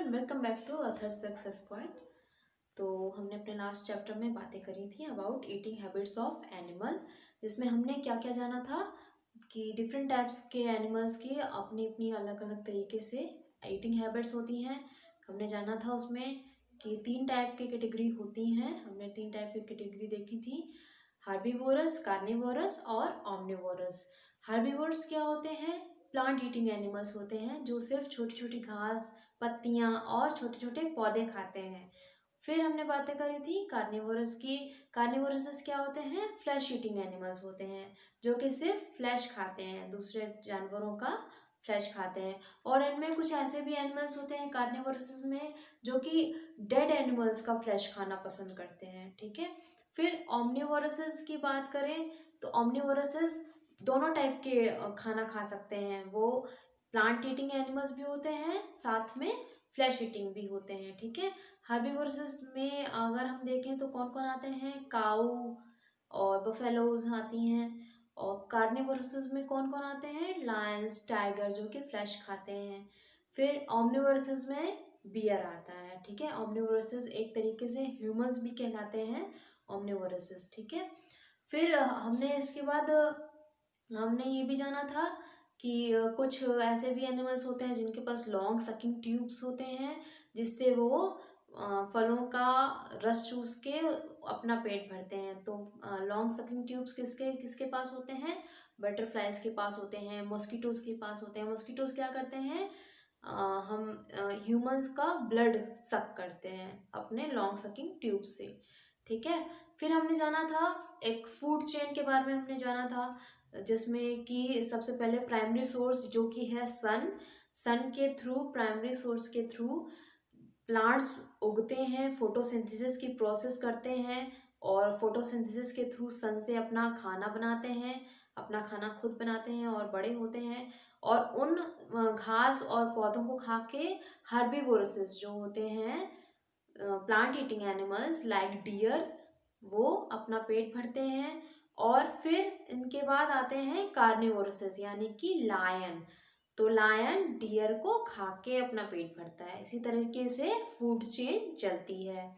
Everyone, welcome back to author success point. तो हमने अपने लास्ट चैप्टर में बातें करी थी about eating habits of animal, जिसमें हमने क्या क्या जाना था कि डिफरेंट टाइप्स के एनिमल्स की अपनी अपनी अलग अलग तरीके से ईटिंग हैबिट्स होती हैं। हमने जाना था उसमें कि 3 टाइप की कैटेगरी होती हैं। हमने 3 टाइप की कैटेगरी देखी थी, हार्बीवोरस, कार्निवोरस और ऑमनिवोरस। हार्बीवोरस क्या होते हैं? प्लांट ईटिंग एनिमल्स होते हैं जो सिर्फ छोटी छोटी घास, पत्तियां और छोटे छोटे पौधे खाते हैं। फिर हमने बातें करी थी कार्निवोरस की। कार्निवोरस क्या होते हैं? फ्लैश ईटिंग एनिमल्स होते हैं जो कि सिर्फ फ्लैश खाते हैं, दूसरे जानवरों का फ्लैश खाते हैं। और इनमें कुछ ऐसे भी एनिमल्स होते हैं कार्निवोरस में जो कि डेड एनिमल्स का फ्लैश खाना पसंद करते हैं। ठीक है। फिर ओमनिवोरस की बात करें तो ओमनिवोरस दोनों टाइप के खाना खा सकते हैं। वो प्लांट ईटिंग एनिमल्स भी होते हैं, साथ में फ्लैश ईटिंग भी होते हैं। ठीक है। हर्बीवोरस में अगर हम देखें तो कौन कौन आते हैं? काऊ और बफेलोज आती हैं। और कार्निवोरस में कौन कौन आते हैं? लायंस, टाइगर, जो कि फ्लैश खाते हैं। फिर ओमनिवोरस में बियर आता है। ठीक है। ओमनिवोरस एक तरीके से ह्यूमंस भी कहलाते हैं ओमनिवोरस। ठीक है। फिर हमने इसके बाद हमने ये भी जाना था कि कुछ ऐसे भी एनिमल्स होते हैं जिनके पास लॉन्ग सकिंग ट्यूब्स होते हैं, जिससे वो फलों का रस चूस के अपना पेट भरते हैं। तो लॉन्ग सकिंग ट्यूब्स किसके किसके पास होते हैं? बटरफ्लाइज के पास होते हैं, मॉस्किटोज के पास होते हैं। मॉस्किटोज क्या करते हैं? हम ह्यूमंस का ब्लड सक करते हैं अपने लॉन्ग सकिंग ट्यूब से। ठीक है। फिर हमने जाना था एक फूड चेन के बारे में हमने जाना था, जिसमें कि सबसे पहले प्राइमरी सोर्स जो कि है सन के थ्रू, प्राइमरी सोर्स के थ्रू प्लांट्स उगते हैं, फोटोसिंथेसिस की प्रोसेस करते हैं और फोटोसिंथेसिस के थ्रू सन से अपना खाना बनाते हैं, अपना खाना खुद बनाते हैं और बड़े होते हैं। और उन घास और पौधों को खा के हर्बीवोरस जो होते हैं plant eating animals like deer, वो अपना पेट भरते हैं। और फिर इनके बाद आते हैं कार्निवोरस यानी कि लायन। तो लायन डियर को खा के अपना पेट भरता है। इसी तरीके से फूड चेन चलती है।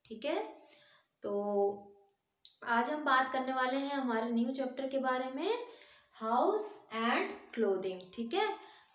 ठीक है। तो आज हम बात करने वाले हैं हमारे न्यू चैप्टर के बारे में, हाउस एंड क्लोथिंग। ठीक है।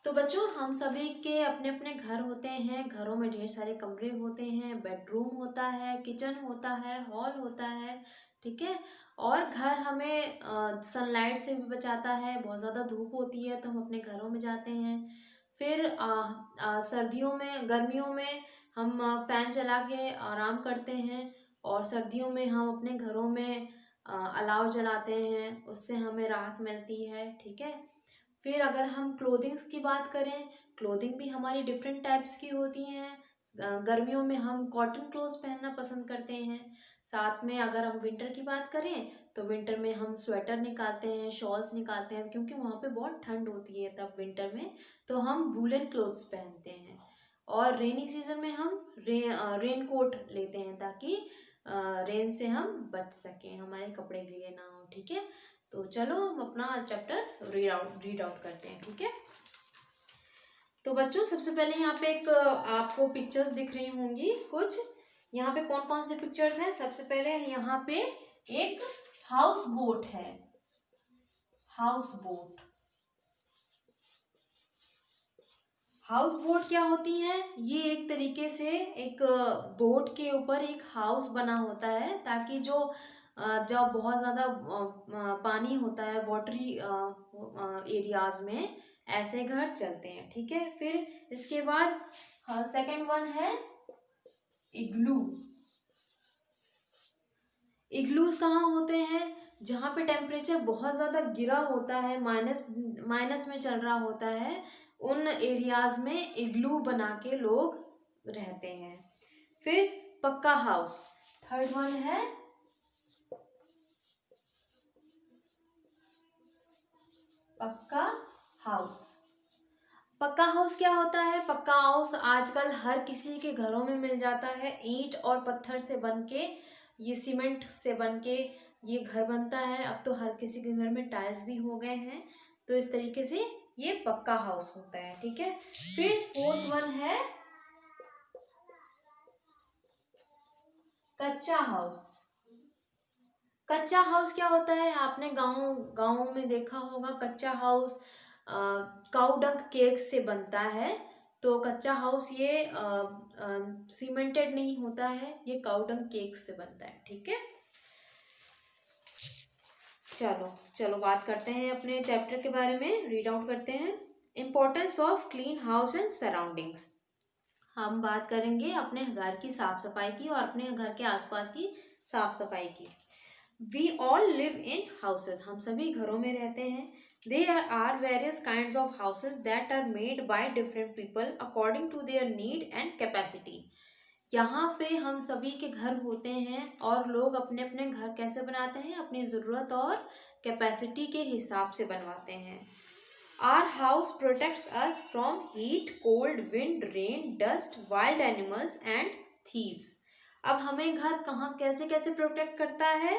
तो बच्चों, हम सभी के अपने अपने घर होते हैं, घरों में ढेर सारे कमरे होते हैं, बेडरूम होता है, किचन होता है, हॉल होता है। ठीक है। और घर हमें सनलाइट से भी बचाता है। बहुत ज़्यादा धूप होती है तो हम अपने घरों में जाते हैं। फिर सर्दियों में, गर्मियों में हम फैन चला के आराम करते हैं, और सर्दियों में हम अपने घरों में अलाव जलाते हैं, उससे हमें राहत मिलती है। ठीक है। फिर अगर हम क्लोथिंग्स की बात करें, क्लोथिंग भी हमारी डिफरेंट टाइप्स की होती हैं। गर्मियों में हम कॉटन क्लोथ्स पहनना पसंद करते हैं। साथ में अगर हम विंटर की बात करें तो विंटर में हम स्वेटर निकालते हैं, शॉल्स निकालते हैं, क्योंकि वहाँ पे बहुत ठंड होती है तब विंटर में, तो हम वूलन क्लोथ्स पहनते हैं। और रेनी सीजन में हम रेन कोट लेते हैं ताकि रेन से हम बच सकें, हमारे कपड़े गीले ना हो। ठीक है। तो चलो हम अपना चैप्टर रीड आउट करते हैं। ठीक है। तो बच्चों, सबसे पहले यहाँ पे एक आपको पिक्चर्स दिख रही होंगी कुछ। यहाँ पे कौन कौन से पिक्चर्स हैं? सबसे पहले यहाँ पे एक हाउस बोट है। हाउस बोट, हाउस बोट क्या होती है? ये एक तरीके से एक बोट के ऊपर एक हाउस बना होता है, ताकि जो जब बहुत ज़्यादा पानी होता है वाटरी एरियाज में, ऐसे घर चलते हैं। ठीक है। फिर इसके बाद सेकंड वन है इग्लू। इग्लूज कहाँ होते हैं? जहाँ पे टेम्परेचर बहुत ज़्यादा गिरा होता है, माइनस में चल रहा होता है, उन एरियाज में इग्लू बना के लोग रहते हैं। फिर पक्का हाउस, थर्ड वन है पक्का हाउस। पक्का हाउस क्या होता है? पक्का हाउस आजकल हर किसी के घरों में मिल जाता है। ईंट और पत्थर से बन के, ये सीमेंट से बन के ये घर बनता है। अब तो हर किसी के घर में टाइल्स भी हो गए हैं। तो इस तरीके से ये पक्का हाउस होता है। ठीक है। फिर फोर्थ वन है कच्चा हाउस। कच्चा हाउस क्या होता है? आपने गाँव में देखा होगा कच्चा हाउस काऊ डंग केक से बनता है। तो कच्चा हाउस ये सीमेंटेड नहीं होता है, ये काऊ डंग केक से बनता है। ठीक है, चलो चलो बात करते हैं अपने चैप्टर के बारे में, रीड आउट करते हैं। Importance of clean house and surroundings. हम बात करेंगे अपने घर की साफ सफाई की और अपने घर के आसपास की साफ सफाई की। We all live in houses, हम सभी घरों में रहते हैं। There are various kinds of houses that are made by different people according to their need and capacity. यहाँ पे हम सभी के घर होते हैं और लोग अपने अपने घर कैसे बनाते हैं? अपनी ज़रूरत और कैपेसिटी के हिसाब से बनवाते हैं। Our house protects us from heat, cold, wind, rain, dust, wild animals and thieves. अब हमें घर कहाँ कैसे कैसे प्रोटेक्ट करता है?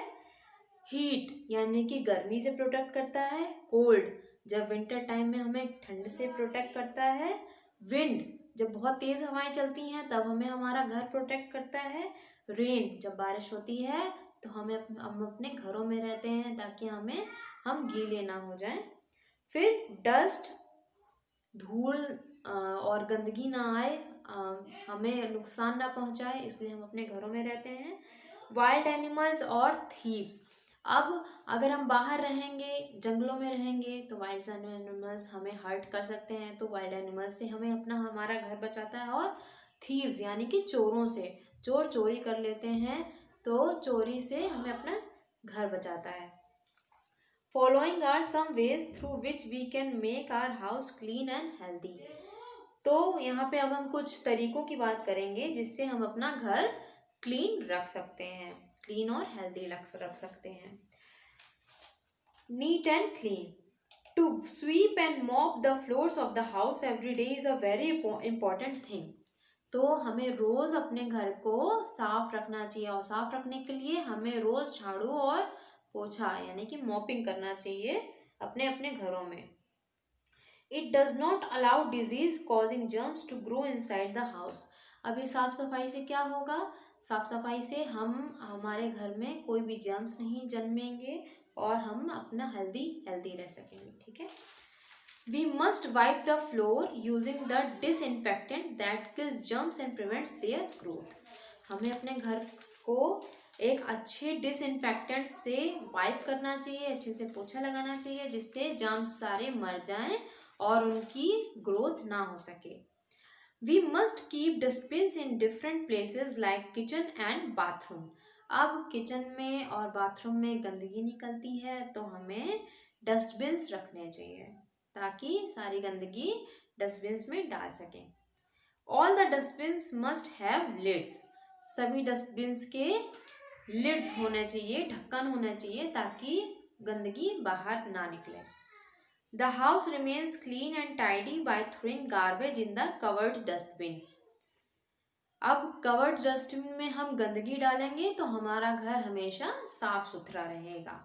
हीट यानी कि गर्मी से प्रोटेक्ट करता है। कोल्ड जब विंटर टाइम में हमें ठंड से प्रोटेक्ट करता है। विंड जब बहुत तेज हवाएं चलती हैं तब हमें हमारा घर प्रोटेक्ट करता है। रेन जब बारिश होती है तो हम अपने घरों में रहते हैं ताकि हम गीले ना हो जाएं। फिर डस्ट धूल और गंदगी ना आए, हमें नुकसान ना पहुंचाए, इसलिए हम अपने घरों में रहते हैं। वाइल्ड एनिमल्स और थीव्स, अब अगर हम बाहर रहेंगे, जंगलों में रहेंगे तो वाइल्ड एनिमल्स हमें हर्ट कर सकते हैं, तो वाइल्ड एनिमल्स से हमें हमारा घर बचाता है। और थीव्स यानी कि चोरों से, चोर चोरी कर लेते हैं तो चोरी से हमें अपना घर बचाता है। Following are some ways through which we can make our house clean and healthy. तो यहाँ पे अब हम कुछ तरीकों की बात करेंगे जिससे हम अपना घर क्लीन रख सकते हैं, क्लीन और हेल्दी रख सकते हैं। Neat and clean, to sweep and mop the floors of the house every day is a very important thing. तो हमें रोज अपने घर को साफ रखना चाहिए और साफ रखने के लिए हमें रोज झाड़ू और पोछा यानी कि मॉपिंग करना चाहिए अपने अपने घरों में। It does not allow disease causing germs to grow inside the house. अभी साफ सफाई से क्या होगा? साफ सफाई से हमारे घर में कोई भी जर्म्स नहीं जन्मेंगे और हम अपना हेल्दी रह सकेंगे। ठीक है, We must wipe the floor using the disinfectant that kills germs and prevents their growth. हमें अपने घर को एक अच्छे डिसइंफेक्टेंट से वाइप करना चाहिए, अच्छे से पोछा लगाना चाहिए जिससे जर्म्स सारे मर जाएं और उनकी ग्रोथ ना हो सके। We must keep dustbins in different places like kitchen and bathroom. अब किचन में और बाथरूम में गंदगी निकलती है तो हमें डस्टबिन्स रखने चाहिए ताकि सारी गंदगी डस्टबिन्स में डाल सकें। All the dustbins must have lids, सभी डस्टबिन्स के लिड्स होने चाहिए, ढक्कन होना चाहिए ताकि गंदगी बाहर ना निकले। The house remains clean and tidy by throwing garbage in the covered dustbin. अब कवर्ड डस्टबिन में हम गंदगी डालेंगे तो हमारा घर हमेशा साफ सुथरा रहेगा।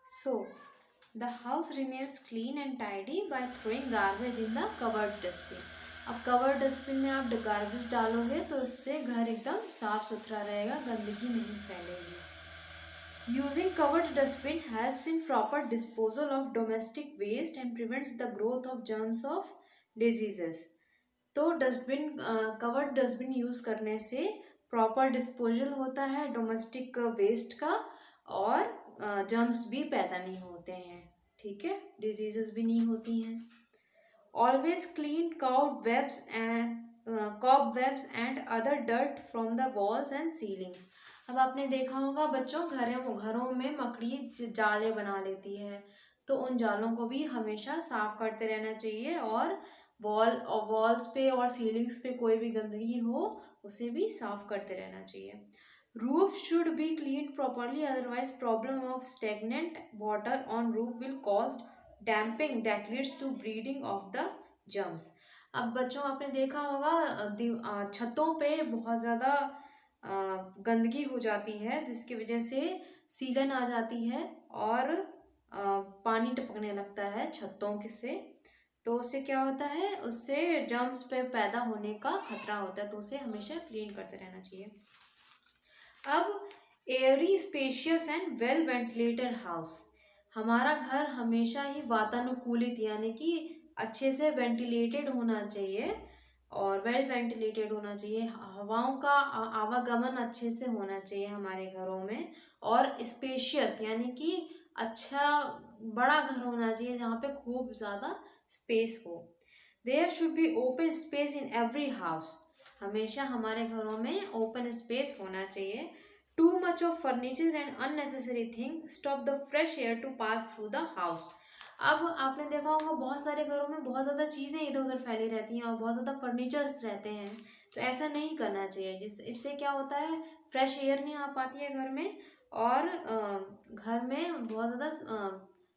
So, the house remains clean and tidy by throwing garbage in the covered dustbin. अब कवर्ड डस्टबिन में आप गार्बेज डालोगे तो उससे घर एकदम साफ सुथरा रहेगा, गंदगी नहीं फैलेगी। Using covered dustbin helps in proper disposal of domestic waste and prevents the growth of germs of diseases. तो कवर्ड डस्टबिन यूज करने से प्रॉपर डिस्पोजल होता है डोमेस्टिक वेस्ट का और जर्म्स भी पैदा नहीं होते हैं। ठीक है, डिजीजेस भी नहीं होती हैं। Always clean cobwebs and other dirt from the walls and ceilings. अब आपने देखा होगा बच्चों, घरों में मकड़ी जाले बना लेती है तो उन जालों को भी हमेशा साफ करते रहना चाहिए और वॉल्स पे और सीलिंग्स पे कोई भी गंदगी हो उसे भी साफ करते रहना चाहिए। Roof should be cleaned properly, otherwise problem of stagnant water on roof will cause damping that leads to breeding of the germs. अब बच्चों आपने देखा होगा छतों पे बहुत ज़्यादा गंदगी हो जाती है जिसकी वजह से सीलन आ जाती है और पानी टपकने लगता है छतों से। तो उससे क्या होता है, उससे जर्म्स पे पैदा होने का खतरा होता है, तो उसे हमेशा क्लीन करते रहना चाहिए। अब Airy, spacious and well ventilated house. हमारा घर हमेशा ही वातानुकूलित यानी कि अच्छे से वेंटिलेटेड होना चाहिए और वेल वेंटिलेटेड होना चाहिए। हवाओं का आवागमन अच्छे से होना चाहिए हमारे घरों में। और स्पेशियस यानी कि अच्छा बड़ा घर होना चाहिए जहाँ पे खूब ज़्यादा स्पेस हो। There should be open space in every house. हमेशा हमारे घरों में ओपन स्पेस होना चाहिए। Too much of furniture and unnecessary thing stop the fresh air to pass through the house. अब आपने देखा होगा बहुत सारे घरों में बहुत ज़्यादा चीज़ें इधर उधर फैली रहती हैं और बहुत ज़्यादा फर्नीचर्स रहते हैं, तो ऐसा नहीं करना चाहिए। इससे क्या होता है, फ्रेश एयर नहीं आ पाती है घर में और घर में बहुत ज़्यादा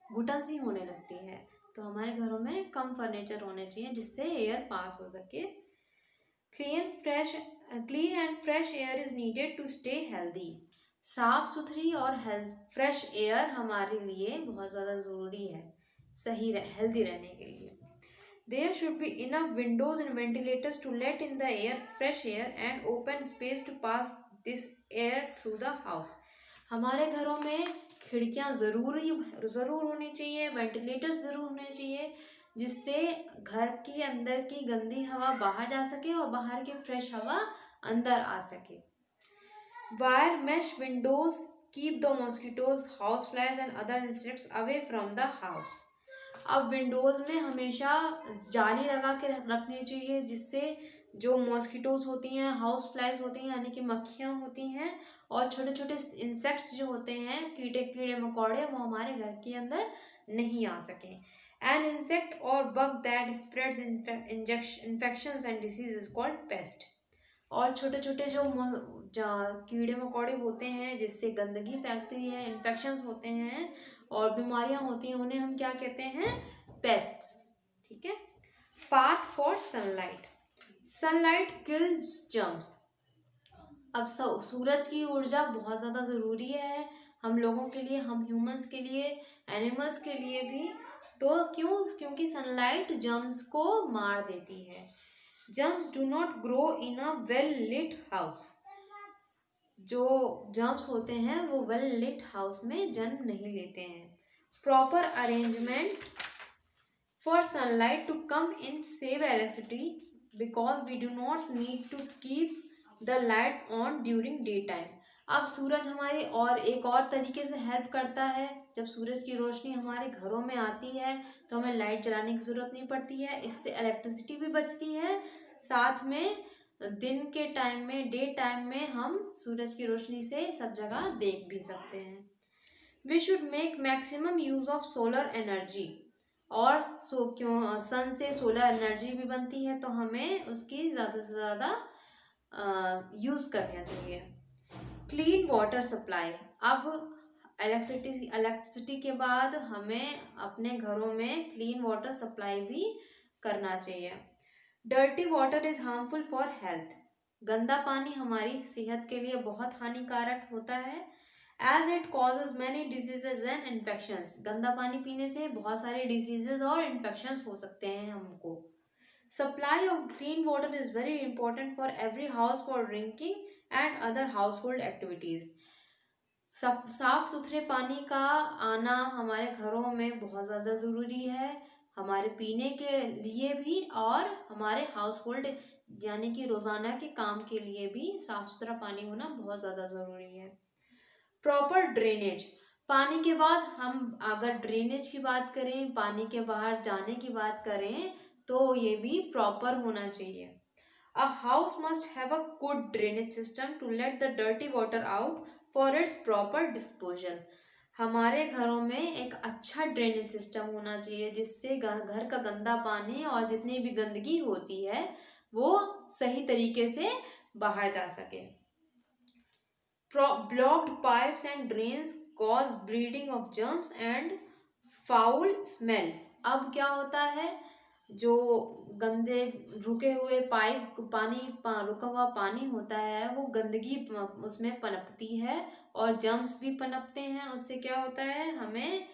घुटन सी होने लगती है। तो हमारे घरों में कम फर्नीचर होने चाहिए जिससे एयर पास हो सके। Clean and fresh air is needed to stay healthy. साफ सुथरी और फ्रेश एयर हमारे लिए बहुत ज़्यादा ज़रूरी है सही हेल्दी रहने के लिए। There should be enough windows and ventilators to let in the air fresh air and open space to pass this air through the house. हमारे घरों में खिड़कियाँ ज़रूर होनी चाहिए, वेंटिलेटर्स ज़रूर होने चाहिए जिससे घर के अंदर की गंदी हवा बाहर जा सके और बाहर की फ्रेश हवा अंदर आ सके। Wire mesh Windows keep the mosquitoes, house flies and other insects away from the house. अब विंडोज़ में हमेशा जाली लगा के रखनी चाहिए जिससे जो मॉस्किटोज होती हैं, हाउस फ्लाइज होती हैं यानी कि मक्खियाँ होती हैं और छोटे छोटे इंसेक्ट्स जो होते हैं, कीड़े मकोड़े, वो हमारे घर के अंदर नहीं आ सकें। एन इंसेक्ट और bug that spreads infections and disease is called paste. और छोटे छोटे जो कीड़े मकोड़े होते हैं जिससे गंदगी फैलती है, इन्फेक्शंस होते हैं और बीमारियां होती हैं, उन्हें हम क्या कहते हैं, पेस्ट्स। ठीक है। Path for sunlight. Sunlight kills germs. अब सूरज की ऊर्जा बहुत ज़्यादा ज़रूरी है हम लोगों के लिए, हम ह्यूमंस के लिए, एनिमल्स के लिए भी। तो क्योंकि सनलाइट जर्म्स को मार देती है। Germs do not grow in a well lit house. जो जर्म्स होते हैं वो वेल लिट हाउस में जन्म नहीं लेते हैं। Proper arrangement for sunlight to come in save electricity because we do not need to keep the lights on during day time. अब सूरज हमारे और एक और तरीके से हेल्प करता है। जब सूरज की रोशनी हमारे घरों में आती है तो हमें लाइट जलाने की ज़रूरत नहीं पड़ती है, इससे इलेक्ट्रिसिटी भी बचती है, साथ में दिन के टाइम में, डे टाइम में हम सूरज की रोशनी से सब जगह देख भी सकते हैं। We should make maximum use of solar energy. और क्यों सन से सोलर एनर्जी भी बनती है तो हमें उसकी ज़्यादा से ज़्यादा यूज़ करना चाहिए। Clean water supply. अब इलेक्ट्रिसिटी के बाद हमें अपने घरों में क्लीन वाटर सप्लाई भी करना चाहिए। Dirty water is harmful for health. गंदा पानी हमारी सेहत के लिए बहुत हानिकारक होता है। As it causes many diseases and infections. गंदा पानी पीने से बहुत सारे डिजीजेज और इन्फेक्शंस हो सकते हैं हमको। Supply of clean water is very important for every house for drinking and other house hold activities. साफ सुथरे पानी का आना हमारे घरों में बहुत ज़्यादा ज़रूरी है, हमारे पीने के लिए भी और हमारे हाउस होल्ड यानी कि रोज़ाना के काम के लिए भी साफ़ सुथरा पानी होना बहुत ज़्यादा ज़रूरी है। Proper drainage. पानी के बाद हम अगर ड्रेनेज की बात करें, पानी के बाहर जाने की बात करें, तो ये भी प्रॉपर होना चाहिए। A house must have a good drainage system to let the dirty water out for its proper disposal. हमारे घरों में एक अच्छा ड्रेनेज सिस्टम होना चाहिए जिससे घर का गंदा पानी और जितनी भी गंदगी होती है वो सही तरीके से बाहर जा सके। Blocked pipes and drains cause breeding of germs and foul smell. अब क्या होता है, जो गंदे रुके हुए रुका हुआ पानी होता है वो गंदगी उसमें पनपती है और जर्म्स भी पनपते हैं। उससे क्या होता है, हमें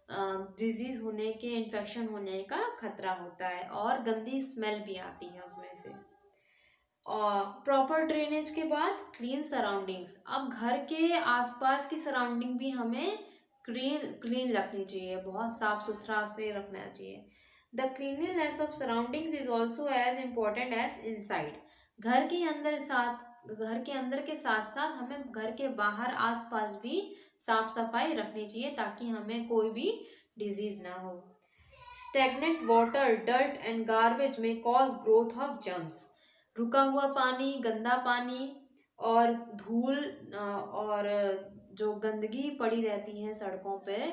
डिजीज होने के, इन्फेक्शन होने का खतरा होता है और गंदी स्मेल भी आती है उसमें से। और प्रॉपर ड्रेनेज के बाद क्लीन सराउंडिंग्स। अब घर के आसपास की सराउंडिंग भी हमें क्लीन रखनी चाहिए, बहुत साफ सुथरा से रखना चाहिए। The cleanliness of surroundings is also as important as inside. घर के अंदर के साथ साथ हमें घर के बाहर आसपास भी साफ सफाई रखनी चाहिए ताकि हमें कोई भी डिजीज ना हो। Stagnant water, dirt and garbage में कॉज ग्रोथ ऑफ जर्म्स। रुका हुआ पानी, गंदा पानी और धूल और जो गंदगी पड़ी रहती है सड़कों पे,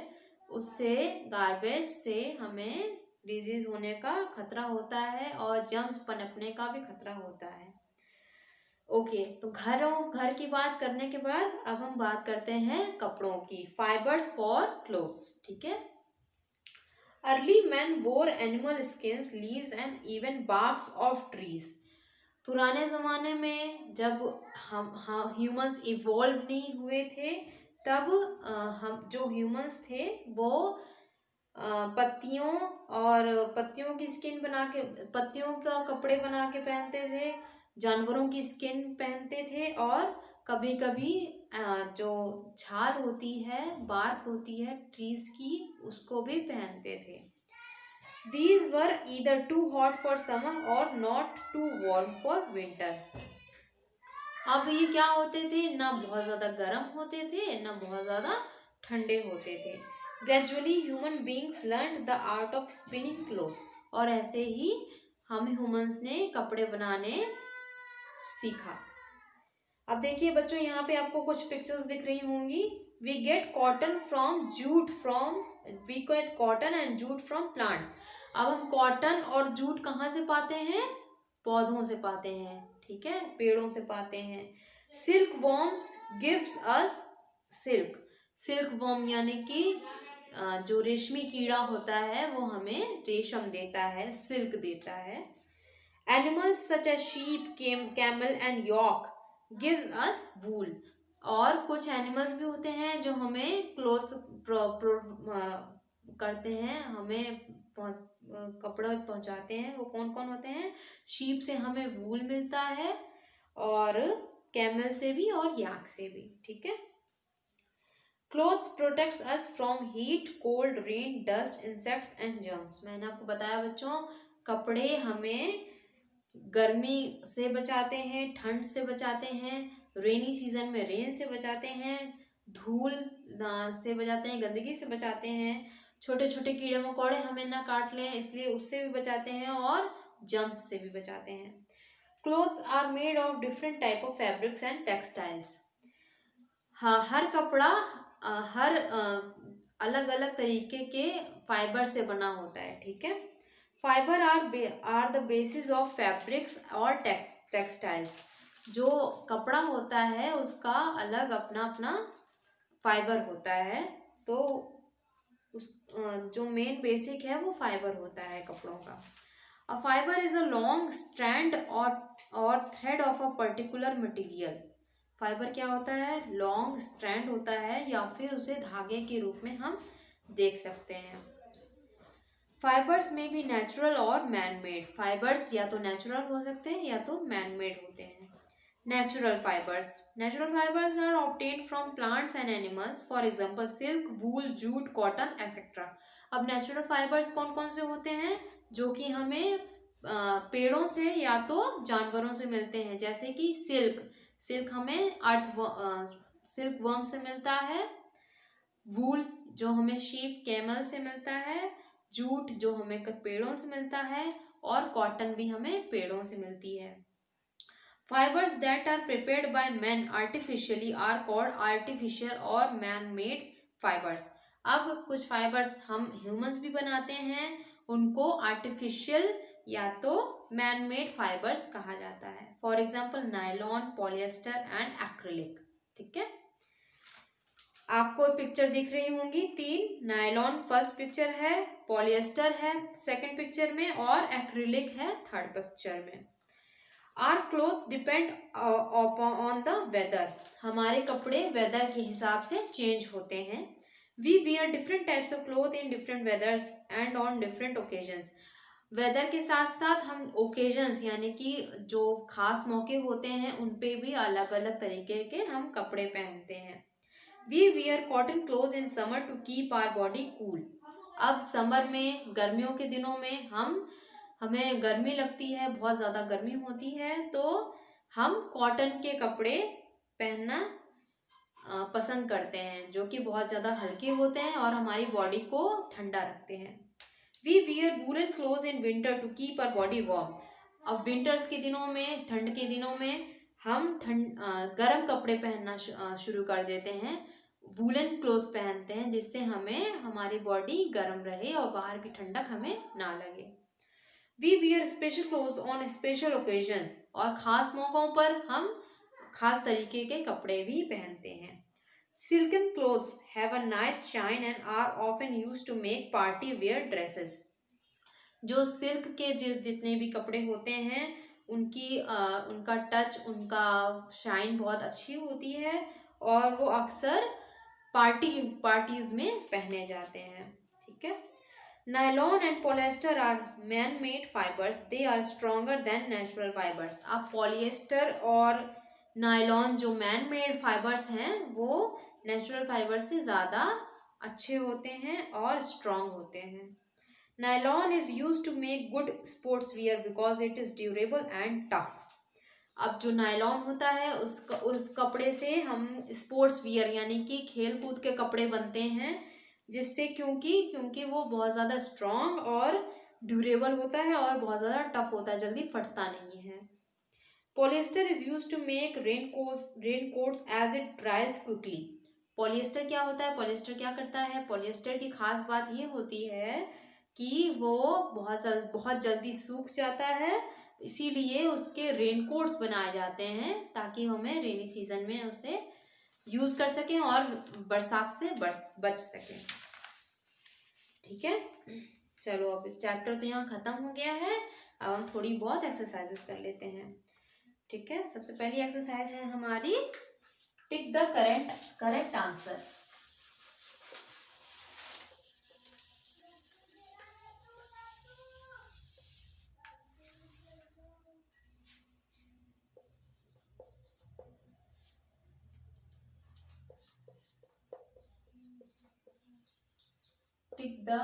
उससे, गार्बेज से हमें डिजीज होने का खतरा होता है और जर्म्स पनपने का भी खतरा होता है। ओके, तो घर की बात करने के बाद अब हम बात करते हैं कपड़ों की। फाइबर्स फॉर क्लोथ्स, ठीक है। अर्ली मैन वोर animal skins, leaves and even barks of trees. पुराने ज़माने में जब हम ह्यूमंस इवॉल्व नहीं हुए थे, तब हम जो ह्यूमंस थे वो पत्तियों की स्किन बना के, पत्तियों का कपड़े बना के पहनते थे, जानवरों की स्किन पहनते थे और कभी कभी जो छाल होती है, बार्क होती है ट्रीज की, उसको भी पहनते थे। These were either too hot for summer or not too warm for winter. अब ये क्या होते थे, ना बहुत ज़्यादा गर्म होते थे ना बहुत ज़्यादा ठंडे होते थे। Gradually human beings learned the art of spinning clothes. और ऐसे ही हम ह्यूमंस ने कपड़े बनाने सीखा। अब देखिए बच्चों, यहाँ पे आपको कुछ पिक्चर्स दिख रही होंगी। We get cotton and jute from plants. अब हम कॉटन और जूट कहाँ से पाते हैं? पौधों से पाते हैं, ठीक है, पेड़ों से पाते हैं। Silk worms gives us silk. Silk worm यानी कि जो रेशमी कीड़ा होता है वो हमें रेशम देता है, सिल्क देता है। Animals such as sheep, camel and yak gives us wool. और कुछ एनिमल्स भी होते हैं जो हमें क्लोथ्स करते हैं, हमें कपड़ा पहुंचाते हैं। वो कौन कौन होते हैं? शीप से हमें वूल मिलता है और कैमल से भी और याक से भी, ठीक है। Clothes protects us from heat, cold, rain, dust, insects and germs. मैंने आपको बताया बच्चों, कपड़े हमें गर्मी से बचाते हैं, ठंड से बचाते हैं, रेनी सीजन में रेन से बचाते हैं, धूल से बचाते हैं, गंदगी से बचाते हैं, छोटे छोटे कीड़े मकोड़े हमें ना काट लें इसलिए उससे भी बचाते हैं, और जर्म्स से भी बचाते हैं। Clothes are made of different type of fabrics and textiles. हाँ, हर कपड़ा हर अलग अलग तरीके के फाइबर से बना होता है, ठीक है। Fibre are the basis of fabrics और टेक्सटाइल्स। जो कपड़ा होता है उसका अलग अपना अपना फाइबर होता है, तो उस जो मेन बेसिक है वो फाइबर होता है कपड़ों का। A fibre is a long strand और thread of a particular material. Fibre क्या होता है? लॉन्ग स्ट्रैंड होता है, या फिर उसे धागे के रूप में हम देख सकते हैं। फाइबर्स में भी नेचुरल और मैन मेड। फाइबर्स या तो नेचुरल हो सकते हैं या तो मैन मेड होते हैं। Natural fibres are obtained from plants and animals, for example silk, wool, jute, cotton etcetera. अब नेचुरल फाइबर्स कौन कौन से होते हैं? जो कि हमें पेड़ों से या तो जानवरों से मिलते हैं, जैसे कि सिल्क हमें सिल्क वर्म से मिलता है, वूल जो हमें शीप, कैमल से मिलता है, जूट जो हमें पेड़ों से मिलता है, और कॉटन भी हमें पेड़ों से मिलती है। Fibres that are prepared by man artificially are called artificial और मैन मेड फाइबर्स। अब कुछ फाइबर्स हम ह्यूमंस भी बनाते हैं, उनको आर्टिफिशियल या तो मैन मेड फाइबर्स कहा जाता है। For example nylon, polyester and acrylic, ठीक है। आपको पिक्चर दिख रही होंगी तीन। नायलॉन फर्स्ट पिक्चर है, पॉलिएस्टर है सेकंड पिक्चर में, और एक्रिलिक है थर्ड पिक्चर में। Our clothes depend on the weather. हमारे कपड़े वेदर के हिसाब से चेंज होते हैं। We wear different types of cloth in different weathers and on different occasions. Weather के साथ साथ हम ओकेजन्स यानी कि जो खास मौके होते हैं उन पे भी अलग अलग तरीके के हम कपड़े पहनते हैं। We wear cotton cloth in summer to keep our body cool. अब समर में, गर्मियों के दिनों में हमें गर्मी लगती है, बहुत ज़्यादा गर्मी होती है, तो हम कॉटन के कपड़े पहनना पसंद करते हैं, जो कि बहुत ज़्यादा हल्के होते हैं और हमारी बॉडी को ठंडा रखते हैं। We wear woollen cloth in winter to keep our body warm. अब विंटर्स के दिनों में, ठंड के दिनों में हम गर्म कपड़े पहनना शुरू कर देते हैं, वूलन क्लोथ पहनते हैं, जिससे हमें हमारी बॉडी गर्म रहे और बाहर की ठंडक हमें ना लगे। We wear special clothes on special occasions. और ख़ास मौक़ों पर हम खास तरीके के कपड़े भी पहनते हैं। Silken clothes have a nice shine and are often used to make party wear dresses. जो सिल्क के जितने भी कपड़े होते हैं उनका टच, उनका शाइन बहुत अच्छी होती है और वो अक्सर पार्टीज में पहने जाते हैं। ठीक है। Nylon and polyester are man made fibres, they are stronger than natural fibres. अब पॉलिएस्टर और नायलॉन जो मैन मेड फाइबर्स हैं वो नेचुरल फाइबर से ज़्यादा अच्छे होते हैं और स्ट्रॉन्ग होते हैं। Nylon is use to make good sports wear because it is durable and tough. अब जो नायलॉन होता है उस कपड़े से हम स्पोर्ट्स वियर यानी कि खेल कूद के कपड़े बनते हैं, जिससे क्योंकि वो बहुत ज़्यादा स्ट्रॉन्ग और ड्यूरेबल होता है और बहुत ज़्यादा टफ होता है, जल्दी फटता नहीं है। Polyester is use to make raincoats as it dries quickly. Polyester क्या होता है, पॉलिएस्टर क्या करता है, पॉलिएस्टर की खास बात ये होती है कि वो बहुत जल्दी सूख जाता है, इसीलिए उसके रेनकोट्स बनाए जाते हैं ताकि हमें रेनी सीजन में उसे यूज़ कर सकें और बरसात से बच सकें। ठीक है, चलो अब चैप्टर तो यहाँ ख़त्म हो गया है। अब हम थोड़ी बहुत एक्सरसाइजेस कर लेते हैं। ठीक है, सबसे पहली एक्सरसाइज है हमारी tick the correct answer. Tick the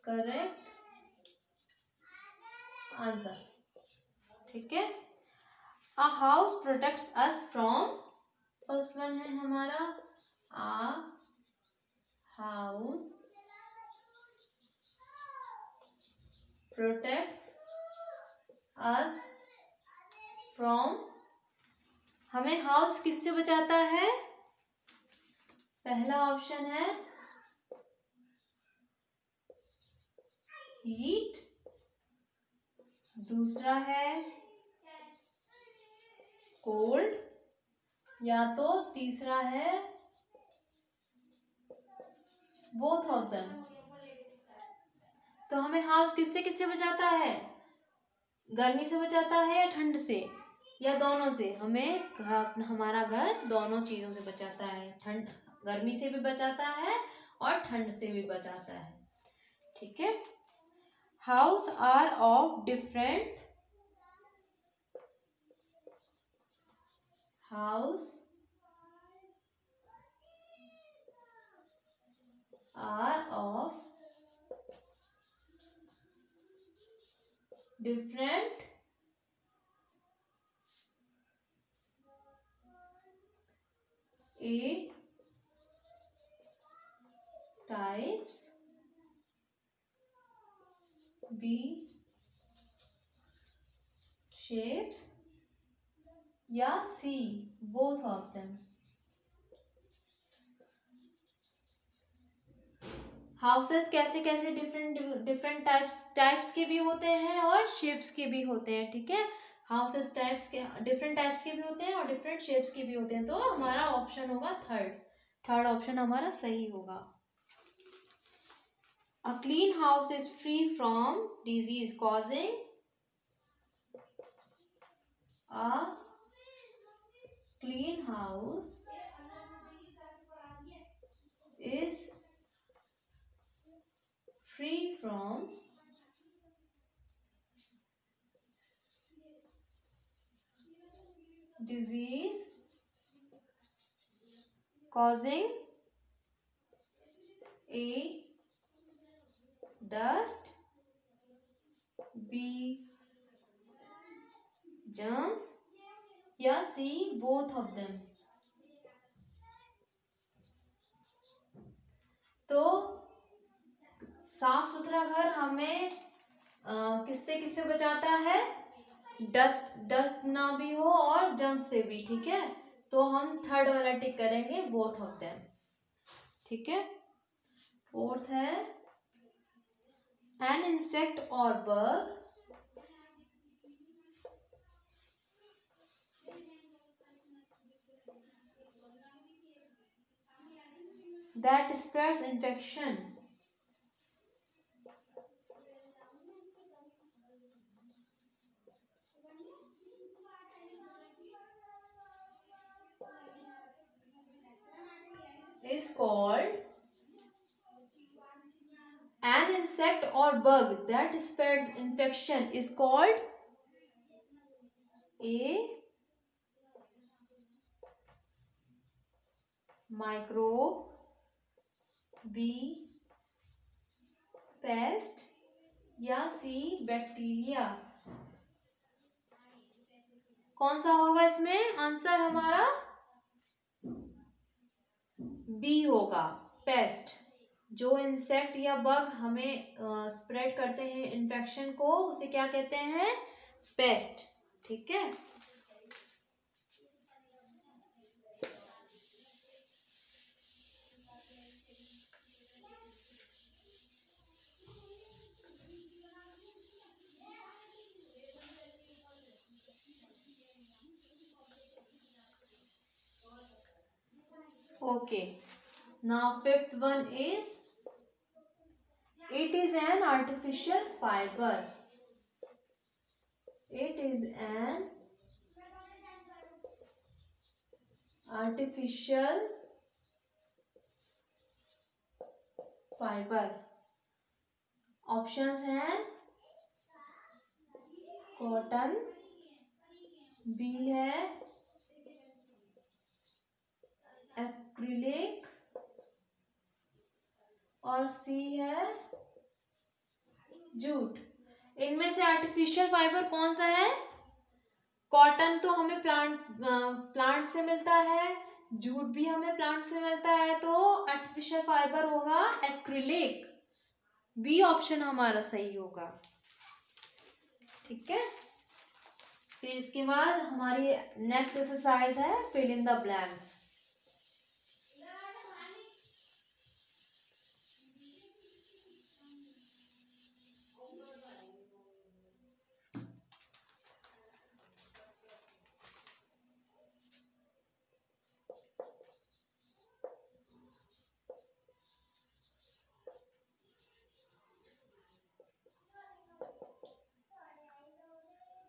correct answer. ठीक है। A house protects us from, first one है हमारा a house protects us from, हमें हाउस किससे बचाता है? पहला ऑप्शन है हीट, दूसरा है कोल्ड, या तो तीसरा है बोथ ऑफ देम। तो हमें हाउस किससे किससे बचाता है? गर्मी से बचाता है या ठंड से या दोनों से? हमारा घर दोनों चीजों से बचाता है, गर्मी से भी बचाता है और ठंड से भी बचाता है। ठीक है। House are of different, house are of different A types, B shapes, या C both of them। Houses कैसे कैसे डिफरेंट टाइप्स के भी होते हैं और शेप्स के भी होते हैं। ठीक है, हाउसेस डिफरेंट टाइप्स के भी होते हैं और डिफरेंट शेप्स के भी होते हैं। तो हमारा ऑप्शन होगा थर्ड ऑप्शन हमारा सही होगा। A clean house is free from disease causing, a clean house is free from disease causing A. dust, B. germs, या C. both of them. तो साफ सुथरा घर हमें किससे किससे बचाता है? डस्ट ना भी हो और जर्म्स से भी, ठीक है। तो हम थर्ड वाला टिक करेंगे, बोथ ऑफ देम, ठीक है। फोर्थ है एन इंसेक्ट और bug that spreads infection is called an insect or bug that spreads infection is called A. microbe, B. pest या C. बैक्टीरिया। कौन सा होगा इसमें आंसर? हमारा बी होगा, पेस्ट। जो इंसेक्ट या बग हमें स्प्रेड करते हैं इन्फेक्शन को, उसे क्या कहते हैं? पेस्ट, ठीक है। Okay, now fifth one is it is an artificial fiber. It is an artificial fiber. Options हैं कॉटन, बी है एक्रिलिक और सी है जूट। इनमें से आर्टिफिशियल फाइबर कौन सा है? कॉटन तो हमें प्लांट से मिलता है, जूट भी हमें प्लांट से मिलता है, तो आर्टिफिशियल फाइबर होगा एक्रिलिक। बी ऑप्शन हमारा सही होगा, ठीक है। फिर इसके बाद हमारी नेक्स्ट एक्सरसाइज है fill in the blanks.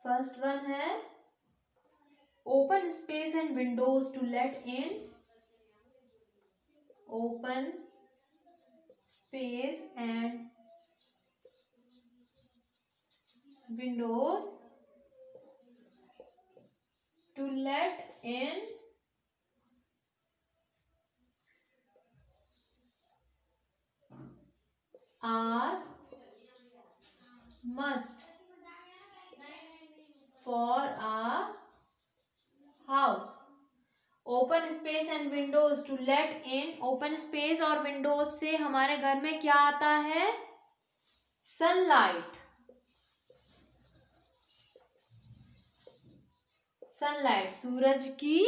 First one है open space and windows to let in, open space and windows to let in are must for a house. Open space and windows to let in, open space और windows से हमारे घर में क्या आता है? Sunlight. Sunlight, सूरज की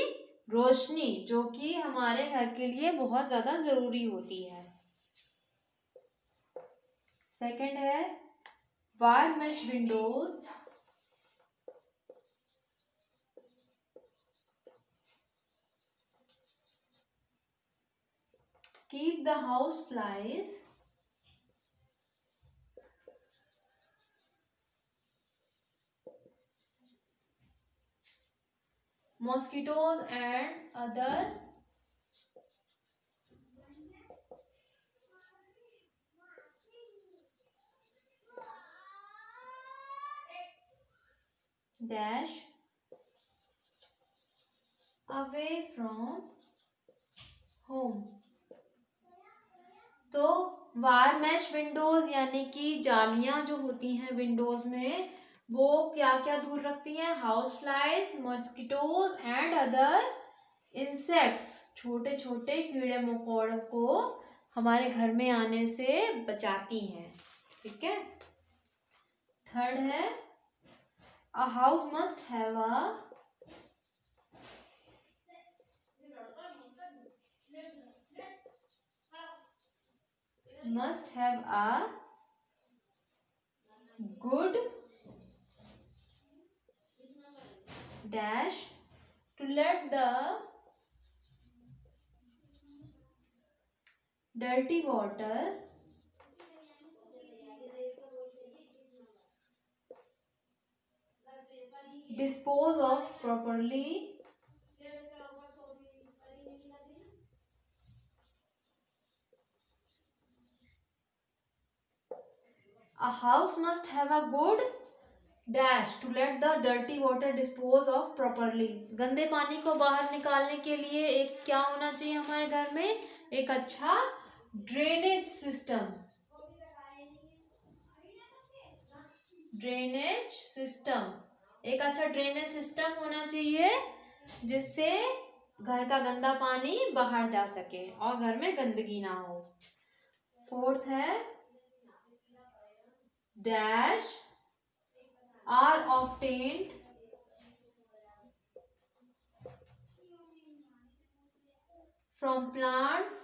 रोशनी, जो कि हमारे घर के लिए बहुत ज्यादा जरूरी होती है। सेकंड है wire mesh Windows keep the house flies mosquitoes and other dash away from home। तो वायर मैश विंडोज यानी कि जालियां जो होती हैं विंडोज में, वो क्या क्या दूर रखती हैं? House flies, mosquitoes and other insects, छोटे छोटे कीड़े मकोड़ों को हमारे घर में आने से बचाती हैं। ठीक है। थर्ड है a house must have a good dash to let the dirty water dispose of properly a house must have a good dash to let the dirty water dispose of properly। गंदे पानी को बाहर निकालने के लिए एक क्या होना चाहिए हमारे घर में? एक अच्छा ड्रेनेज सिस्टम। ड्रेनेज सिस्टम, एक अच्छा ड्रेनेज सिस्टम होना चाहिए जिससे घर का गंदा पानी बाहर जा सके और घर में गंदगी ना हो। फोर्थ है dash are obtained from plants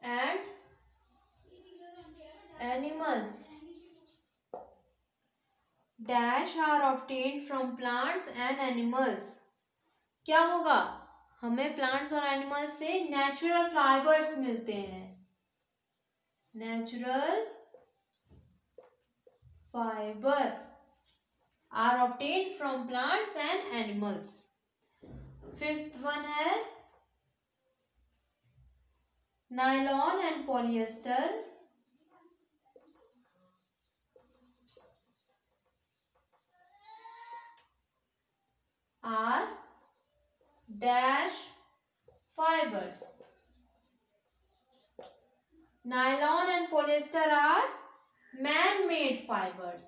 and animals. Dash are obtained from plants and animals. क्या होगा? हमें प्लांट्स और एनिमल्स से नेचुरल फाइबर्स मिलते हैं। Natural fibre are obtained from plants and animals. Fifth one है nylon and polyester are dash fibers। Nylon and polyester are man-made fibers।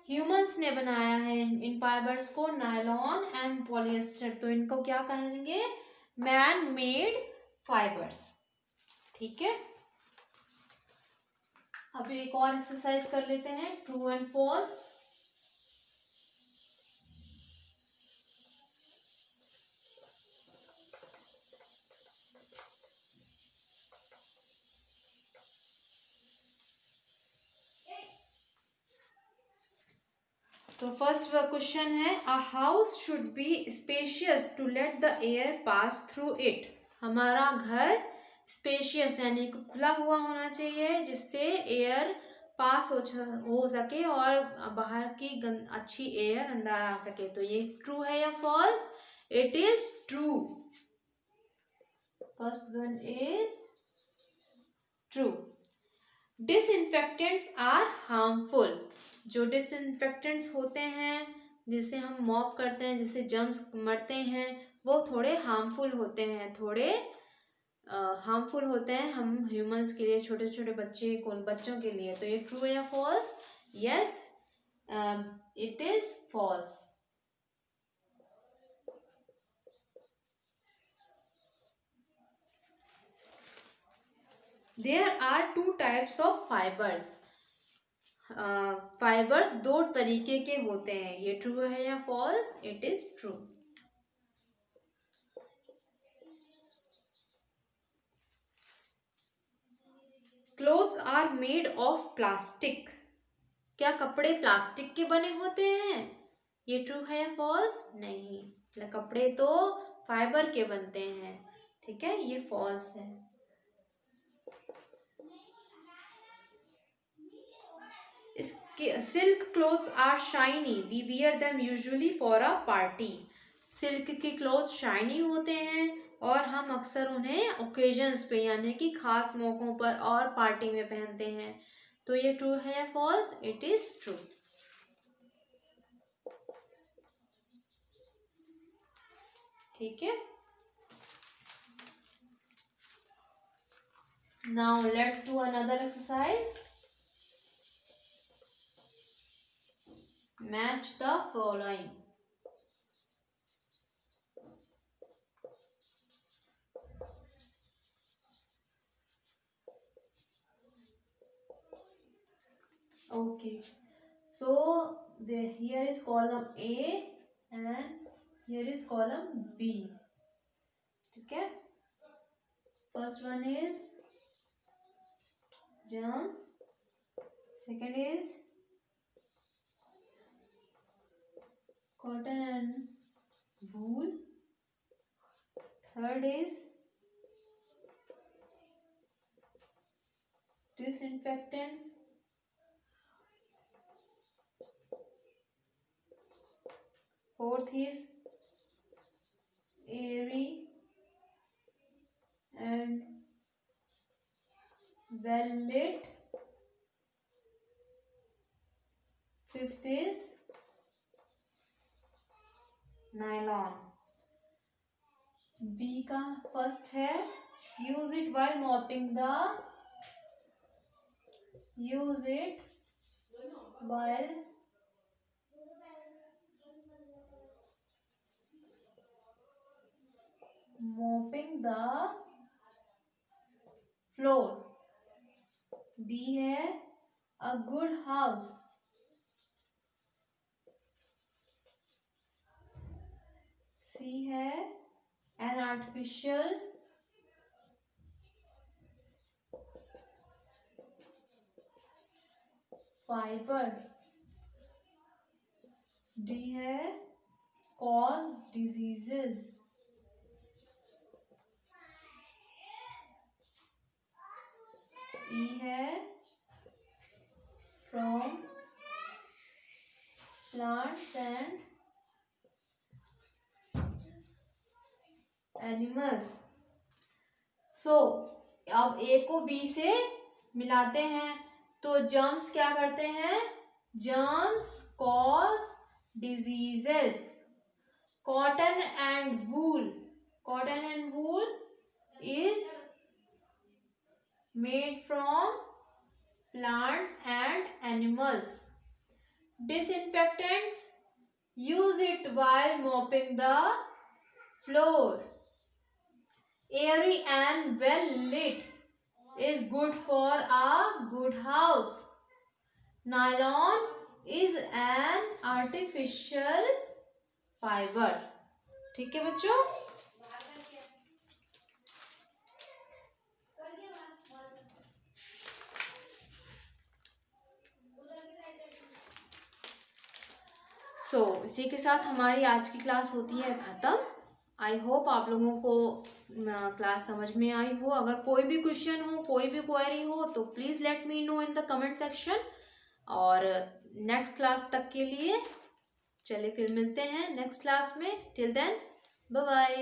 Humans ने बनाया है इन फाइबर्स को, नायलॉन एंड पॉलिएस्टर, तो इनको क्या कहेंगे? Man made fibres. ठीक है। अभी एक और एक्सरसाइज कर लेते हैं, ट्रू एंड फॉल्स। तो फर्स्ट क्वेश्चन है a house should be spacious to let the air pass through it. हमारा घर स्पेशियस यानी खुला हुआ होना चाहिए जिससे एयर पास हो सके और बाहर की अच्छी एयर अंदर आ सके। तो ये ट्रू है या false? It is true. First one is true. Disinfectants are harmful. जो डिसइंफेक्टेंट्स होते हैं जिससे हम मॉप करते हैं, जिससे जर्म्स मरते हैं, वो थोड़े हार्मफुल होते हैं, थोड़े हार्मफुल होते हैं हम ह्यूमंस के लिए, छोटे छोटे बच्चों के लिए। तो ये ट्रू है या false? Yes, it is false. There are two types of fibres. Fibres दो तरीके के होते हैं। ये ट्रू है या false? It is true. Clothes are made of plastic. क्या कपड़े प्लास्टिक के बने होते हैं? ये ट्रू है या फॉल्स? नहीं, कपड़े तो फाइबर के बनते हैं। ठीक है, ये फॉल्स है। Silk clothes are shiny, we wear them usually for a party. Silk के क्लोथ्स शाइनी होते हैं और हम अक्सर उन्हें ओकेजन्स पे यानी कि खास मौक़ों पर और पार्टी में पहनते हैं। तो ये ट्रू है या फॉल्स? It is true. ठीक है, now let's do another exercise. Match the following. Okay, so here is column A and here is column B. ठीक है, first one is germs, second is cotton and wool, third is disinfectants, fourth is airy and well lit, fifth is nylon. B का first है use it while mopping while mopping the floor. B है a good house. C है an artificial fiber. D है cause diseases. E है from plants and animals. So अब A को B से मिलाते हैं तो जर्म्स क्या करते हैं? Germs cause diseases. Cotton and wool is made from plants and animals. Disinfectants use it while mopping the floor. Airy and well lit is good for a good house. Nylon is an artificial fiber. ठीक है बच्चों, इसी के साथ हमारी आज की class होती है ख़त्म. आई होप आप लोगों को क्लास समझ में आई हो. अगर कोई भी क्वेश्चन हो, कोई भी क्वेरी हो तो please let me know in the comment section. और नेक्स्ट क्लास तक के लिए चलिए फिर मिलते हैं नेक्स्ट क्लास में. Till then bye bye.